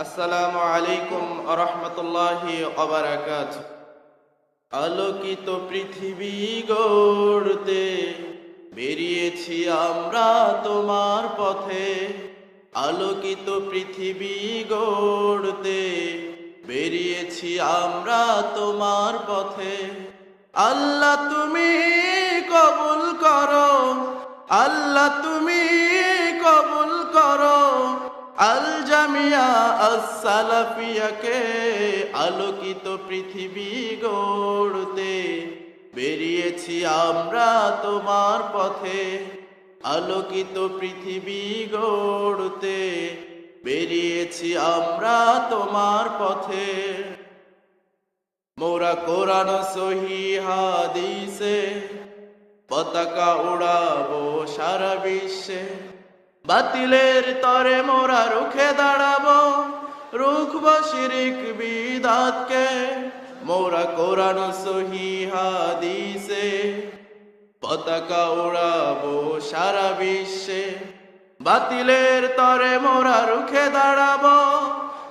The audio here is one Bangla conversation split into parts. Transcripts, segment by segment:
আসসালামু আলাইকুম ওয়া রাহমাতুল্লাহি ওয়া বারাকাতুহু। আলোকিত পৃথিবী গড়তে বেরিয়েছি আমরা তোমার পথে। আলোকিত পৃথিবী গড়তে বেরিয়েছি আমরা তোমার পথে। আল্লাহ তুমি কবুল করো, আল্লাহ তুমি কবুল করো আল জামিয়া আস-সালাফিয়াকে। আলোকিত পৃথিবী গড়তে বেরিয়েছি আমরা তোমার পথে। আলোকিত পৃথিবী গড়তে বেরিয়েছি আমরা তোমার পথে। মোরা কোরআন সহিহ হাদিসে পতাকা উড়াবো সারা বিশ্বে। বাতিলের তরে মোরা রুখে দাঁড়াবো, রুখবো শিরিক বিদাতকে। মোরা কোরআন সহিহ হাদিসে পতাকা উড়াবো সারা বিশ্বে। বাতিলের তরে মোরা রুখে দাঁড়াবো,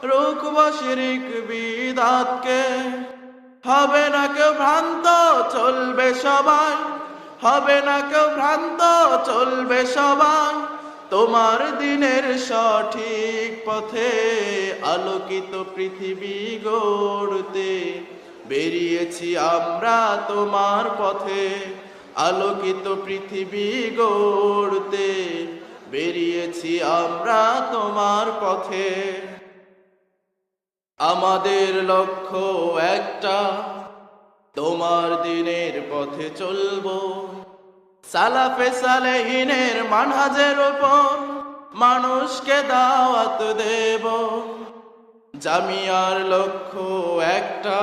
রুখবো শিরিক বিদাতকে। হবে না কেউ ভ্রান্ত, চলবে সবাই, হবে না কেউ ভ্রান্ত, চলবে সবাই তোমার দিনের সঠিক পথে। আলোকিত পৃথিবী গড়তে বেরিয়েছি আমরা তোমার পথে। আলোকিত পৃথিবী গড়তে বেরিয়েছি আমরা তোমার পথে। আমাদের লক্ষ্য একটা, তোমার দিনের পথে চলবো। সালাফে সালেহিনের মানহাজের উপর মানুষকে দাওয়াত দেব। জামিয়ার লক্ষ্য একটা,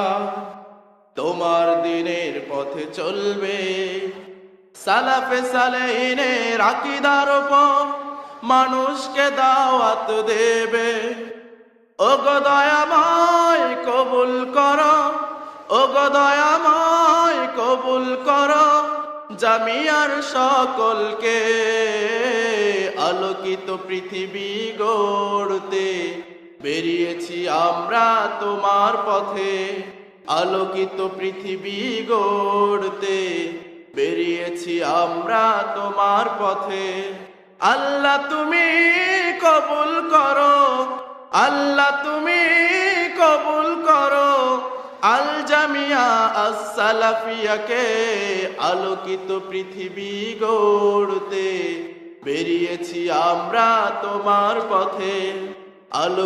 তোমার দিনের পথে চলবে। সালাফে সালেহিনের আকীদার উপর মানুষকে দাওয়াত দেবে। ওগো দয়াময় কবুল করো, ওগো দয়াময় কবুল করো জামিয়ার সকলকে। আলোকিত পৃথিবী গড়তে বেরিয়েছি আমরা তোমার পথে। আলোকিত পৃথিবী গড়তে বেরিয়েছি আমরা তোমার পথে। আল্লাহ তুমি কবুল করো, আল্লাহ তুমি কবুল করো আল জামিয়া আস-সালাফিয়াকে। আলোকিত পৃথিবী গড়তে বেরিয়েছি আমরা তোমার পথে। আলো